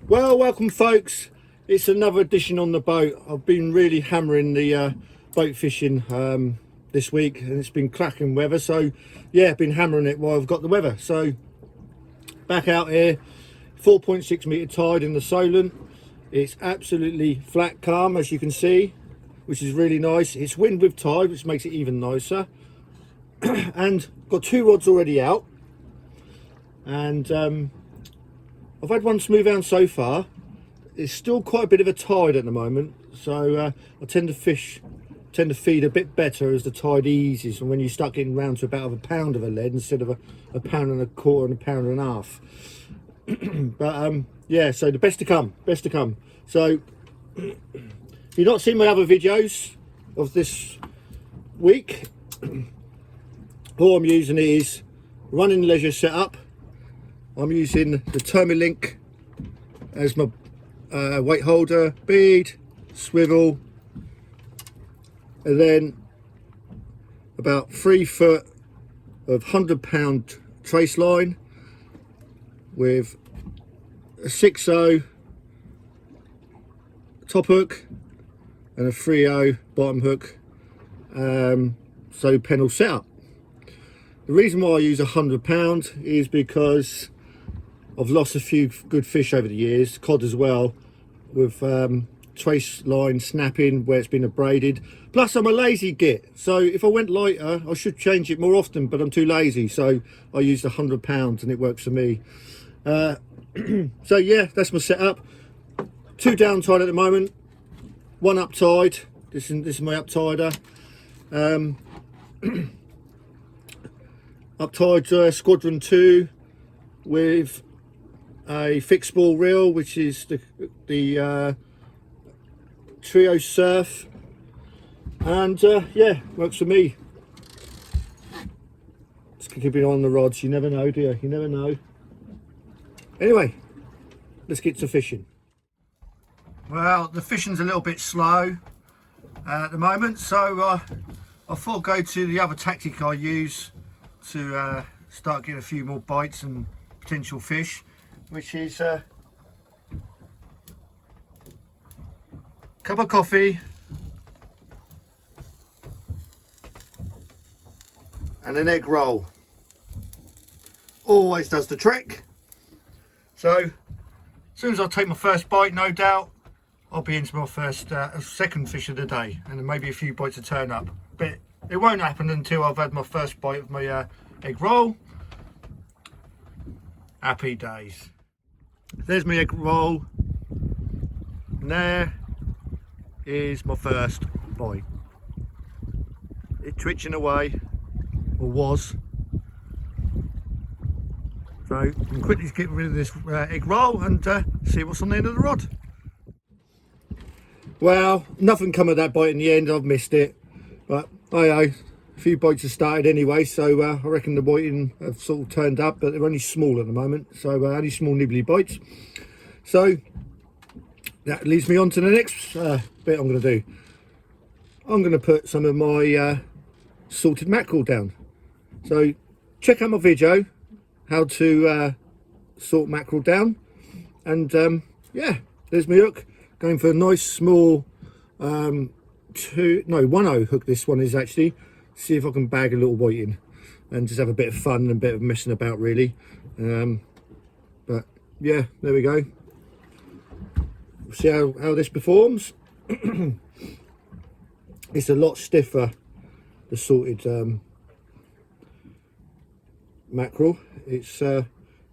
Well, welcome folks, it's another edition on the boat. I've been really hammering the boat fishing this week, and it's been cracking weather, so yeah, been hammering it while I've got the weather. So back out here, 4.6 metre tide in the Solent. It's absolutely flat calm, as you can see, which is really nice. It's wind with tide, which makes it even nicer. And got 2 rods already out, and I've had one smooth out so far. It's still quite a bit of a tide at the moment, so I tend to feed a bit better as the tide eases, and when you start getting round to about a pound of a lead instead of a pound and a quarter and a pound and a half. But yeah, so the best to come, so if you've not seen my other videos of this week, all I'm using is running leisure setup. I'm using the Termilink as my weight holder, bead, swivel, and then about 3 foot of 100-pound trace line with a 6/0 top hook and a 3/0 bottom hook, so pennel setup. The reason why I use 100 pound is because I've lost a few good fish over the years, cod as well, with trace line snapping where it's been abraded. Plus I'm a lazy git, so if I went lighter I should change it more often, but I'm too lazy, so I used 100 pounds and it works for me. So yeah, that's my setup. 2 down tide at the moment, 1 up tide. This is my up tider. Up tide squadron 2 with a fixed ball reel, which is the Trio Surf, and yeah, works for me. Just keeping on the rods, you never know, do you? You never know. Anyway, let's get to fishing. Well, the fishing's a little bit slow at the moment, so I thought I'd go to the other tactic I use to start getting a few more bites and potential fish, which is a cup of coffee and an egg roll. Always does the trick. So as soon as I take my first bite, no doubt I'll be into my first second fish of the day, and then maybe a few bites to turn up, but it won't happen until I've had my first bite of my egg roll. Happy days. There's my egg roll, and there is my first bite. It's twitching away, or was, so I can quickly get rid of this egg roll and see what's on the end of the rod. Well, nothing come of that bite in the end. I've missed it, but a few bites have started anyway, so I reckon the whiting have sort of turned up, but they're only small at the moment, so only small nibbly bites. So that leads me on to the next bit I'm going to do. I'm going to put some of my salted mackerel down. So check out my video how to salt mackerel down, and yeah, there's my hook, going for a nice small 1/0 hook. This one is actually, see if I can bag a little whiting and just have a bit of fun and a bit of messing about really. But yeah, there we go. See how this performs. It's a lot stiffer, the salted mackerel. It's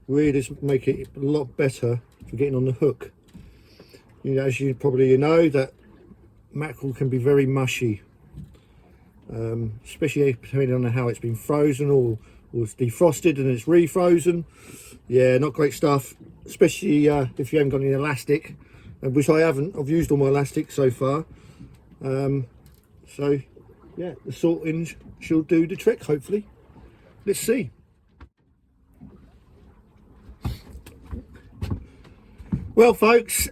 really does make it a lot better for getting on the hook. You know, as you probably know, that mackerel can be very mushy, especially depending on how it's been frozen or it's defrosted and it's refrozen. Yeah, not great stuff, especially if you haven't got any elastic, which I haven't. I've used all my elastic so far. So yeah, the salting should do the trick, hopefully. Let's see. Well folks,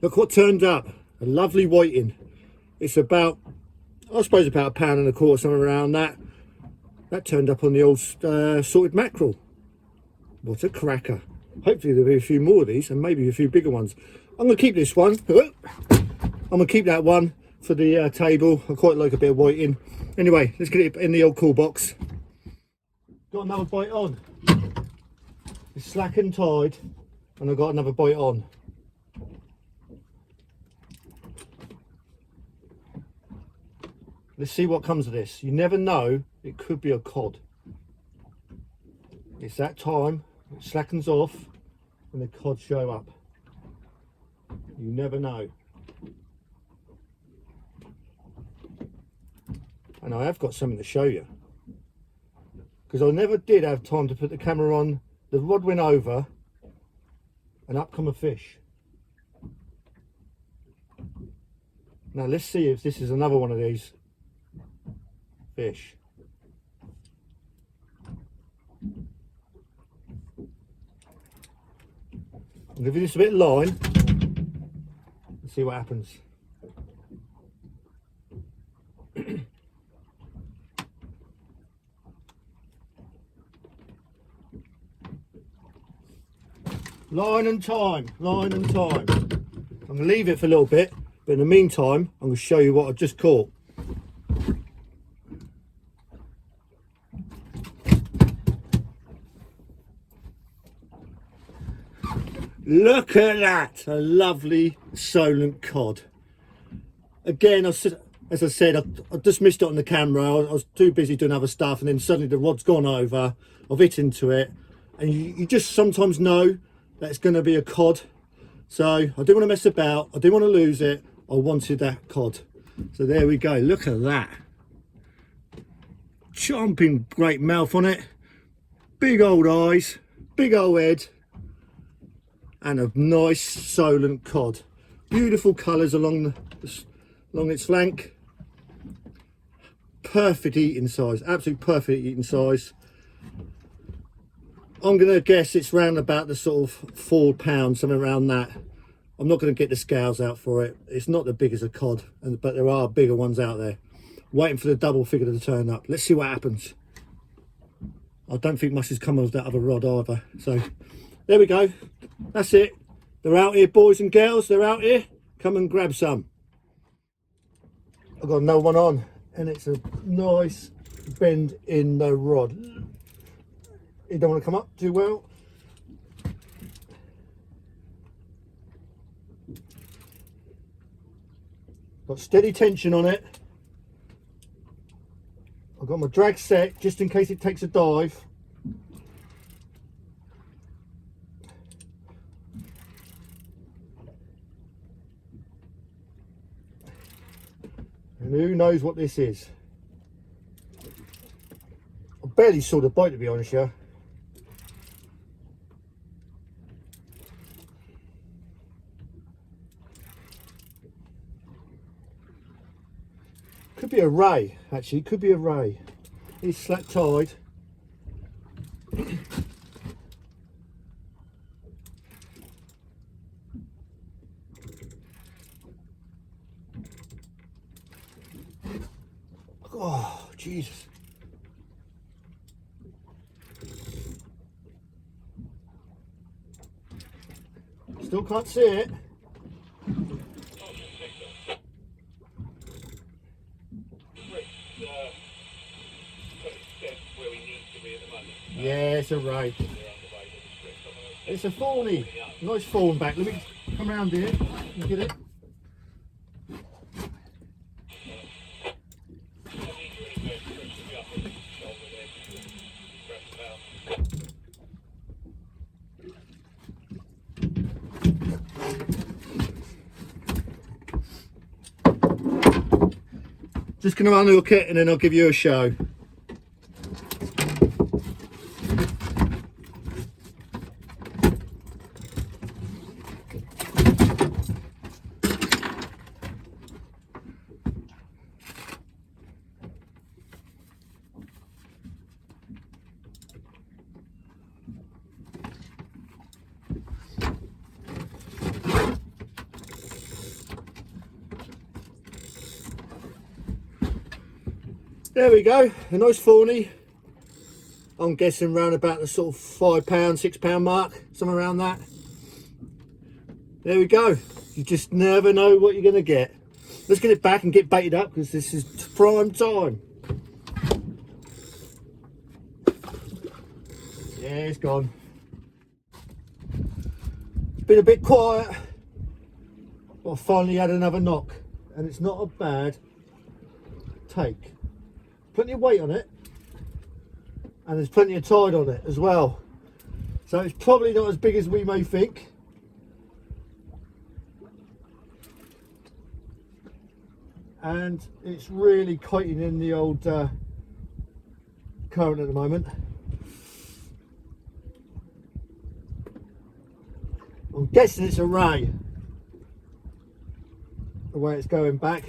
look what turned up. A lovely whiting. It's about, I suppose about £1.25, somewhere around that. That turned up on the old salted mackerel. What a cracker. Hopefully there'll be a few more of these and maybe a few bigger ones. I'm going to keep this one. I'm going to keep that one for the table. I quite like a bit of whiting. Anyway, let's get it in the old cool box. Got another bite on. It's slack and tied and I've got another bite on. Let's see what comes of this. You never know, it could be a cod. It's that time, it slackens off and the cod show up. You never know. And I have got something to show you. Because I never did have time to put the camera on. The rod went over and up come a fish. Now let's see if this is another one of these fish. I'll give you this a bit of line and see what happens. Line and time, line and time. I'm going to leave it for a little bit, but in the meantime I'm going to show you what I just caught. Look at that, a lovely Solent cod. Again, as I said, I just missed it on the camera. I was too busy doing other stuff and then suddenly the rod's gone over. I've hit into it and you just sometimes know that it's going to be a cod. So I didn't want to mess about, I didn't want to lose it. I wanted that cod. So there we go, look at that. Chomping great mouth on it. Big old eyes, big old head. And a nice Solent cod. Beautiful colours along its flank. Perfect eating size, absolute perfect eating size. I'm going to guess it's round about the sort of £4, something around that. I'm not going to get the scales out for it. It's not the big as a cod, but there are bigger ones out there. Waiting for the double figure to turn up. Let's see what happens. I don't think much has come of that other rod either. So there we go. That's it. They're out here, boys and girls. They're out here. Come and grab some. I've got another one on and it's a nice bend in the rod. You don't want to come up too well. Got steady tension on it. I've got my drag set just in case it takes a dive. And who knows what this is? I barely saw the bite, to be honest, yeah. Could be a ray, actually. Could be a ray. He's slack tied. Oh, Jesus. Still can't see it. Yeah, it's a ray. It's a fawny. Nice fawn back. Let me come around here and get it. Just going to unhook it and then I'll give you a show. There we go, a nice fawny. I'm guessing round about the sort of £5, £6 mark, somewhere around that. There we go. You just never know what you're going to get. Let's get it back and get baited up because this is prime time. Yeah, it's gone. It's been a bit quiet. But I finally had another knock, and it's not a bad take. Plenty of weight on it, and there's plenty of tide on it as well. So it's probably not as big as we may think. And it's really kiting in the old current at the moment. I'm guessing it's a ray, the way it's going back.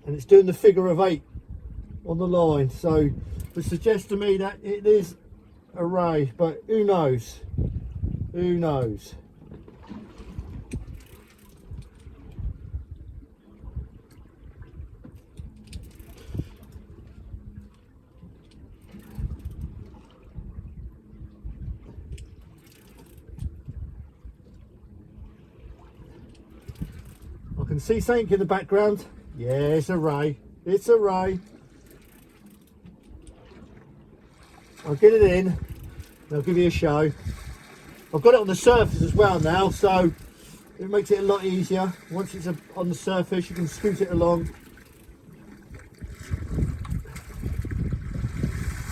And it's doing the figure of 8 on the line, so it suggests to me that it is a ray, but who knows? Who knows? I can see something in the background. Yeah, it's a ray. It's a ray. I'll get it in and I'll give you a show. I've got it on the surface as well now, so it makes it a lot easier. Once it's on the surface, you can scoot it along.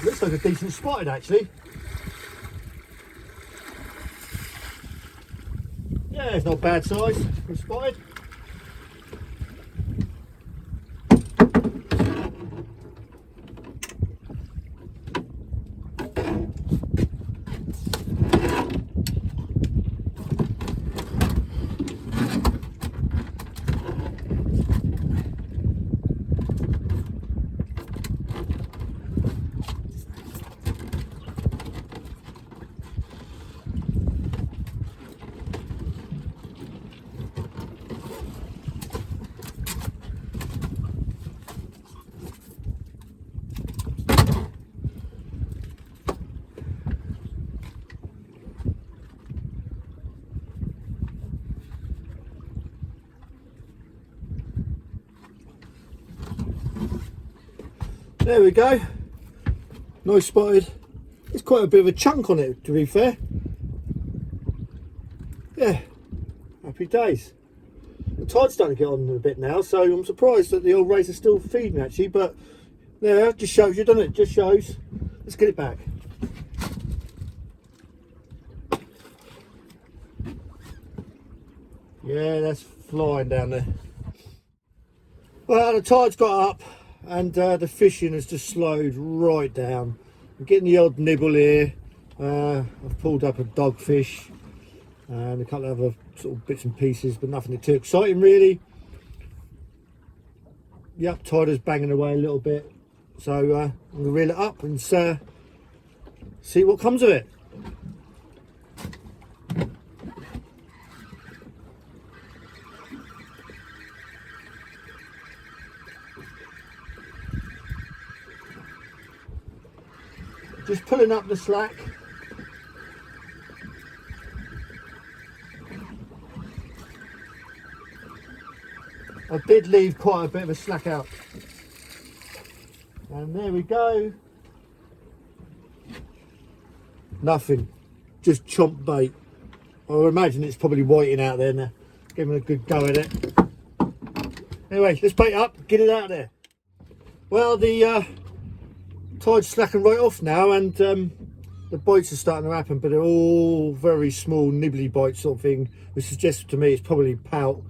Looks like a decent spotted actually. Yeah, it's not bad size for spotted. There we go, nice spotted. It's quite a bit of a chunk on it, to be fair. Yeah, happy days. The tide's starting to get on a bit now, so I'm surprised that the old rays are still feeding actually, but yeah, it just shows you, doesn't it? Just shows. Let's get it back. Yeah, that's flying down there. Well, the tide's got up and the fishing has just slowed right down. I'm getting the odd nibble here. I've pulled up a dogfish and a couple of other sort of bits and pieces, but nothing too exciting really. The up tide is banging away a little bit, so I'm going to reel it up and see what comes of it. Just pulling up the slack. I did leave quite a bit of a slack out. And there we go. Nothing, just chomp bait. I would imagine it's probably whiting out there now. Give him a good go at it. Anyway, let's bait up, get it out of there. Well, the tide's slacking right off now, and the bites are starting to happen, but they're all very small nibbly bites sort of thing, which suggests to me it's probably pout,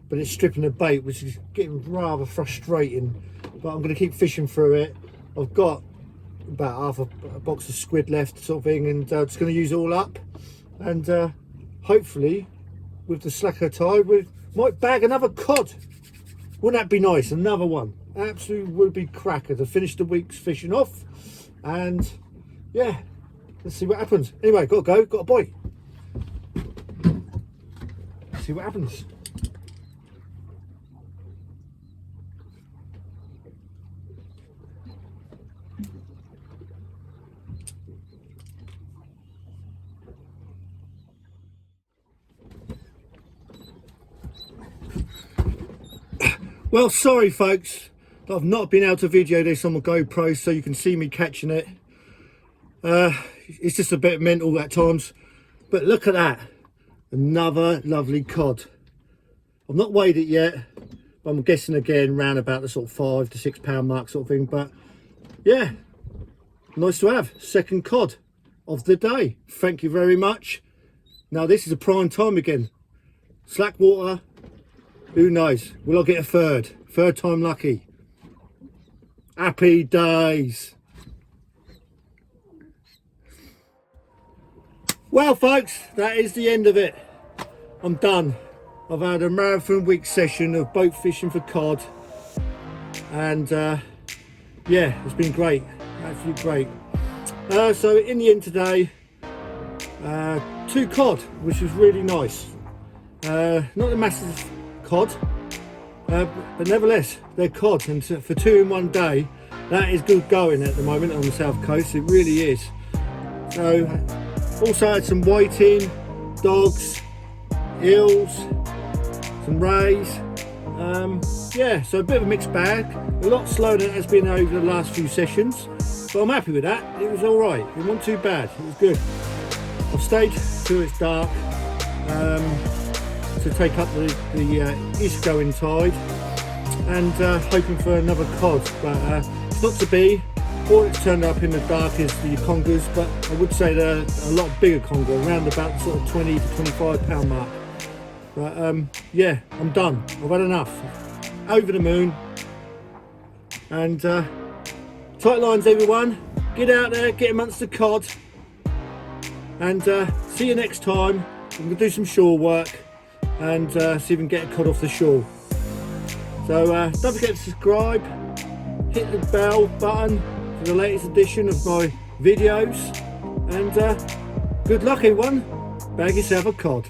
but it's stripping the bait, which is getting rather frustrating. But I'm going to keep fishing through it. I've got about half a box of squid left sort of thing, and just going to use it all up, and hopefully with the slacker tide we might bag another cod. Wouldn't that be nice? Another one. Absolutely would be cracker to finish the week's fishing off. And yeah, let's see what happens. Anyway, gotta go, got a boy. see what happens. Well, sorry folks, I've not been able to video this on my GoPro so you can see me catching it. It's just a bit mental at times, but look at that, another lovely cod. I've not weighed it yet, but I'm guessing again round about the sort of £5 to £6 mark sort of thing. But yeah, nice to have. Second cod of the day. Thank you very much. Now this is a prime time again. Slack water. Who knows? Will I get a third? Third time lucky. Happy days. Well folks, that is the end of it. I'm done. I've had a marathon week session of boat fishing for cod. And yeah, it's been great. Absolutely great. So in the end today, 2 cod, which was really nice. Not the massive cod, but nevertheless they're cod, and for 2 in one day, that is good going at the moment on the south coast. It really is. So also had some whiting, dogs, eels, some rays. Yeah, so a bit of a mixed bag, a lot slower than it has been over the last few sessions, but I'm happy with that. It was all right, it wasn't too bad, it was good. I've stayed till it's dark to take up the east going tide, and hoping for another cod, but it's not to be. All it's turned up in the dark is the congers, but I would say they're a lot bigger conger, around about sort of 20 to £25 mark. But yeah, I'm done. I've had enough. Over the moon. And tight lines everyone. Get out there, get amongst the cod. And see you next time. I'm going to do some shore work and see if we can get a cod off the shore. So don't forget to subscribe, hit the bell button for the latest edition of my videos, and good luck everyone, bag yourself a cod.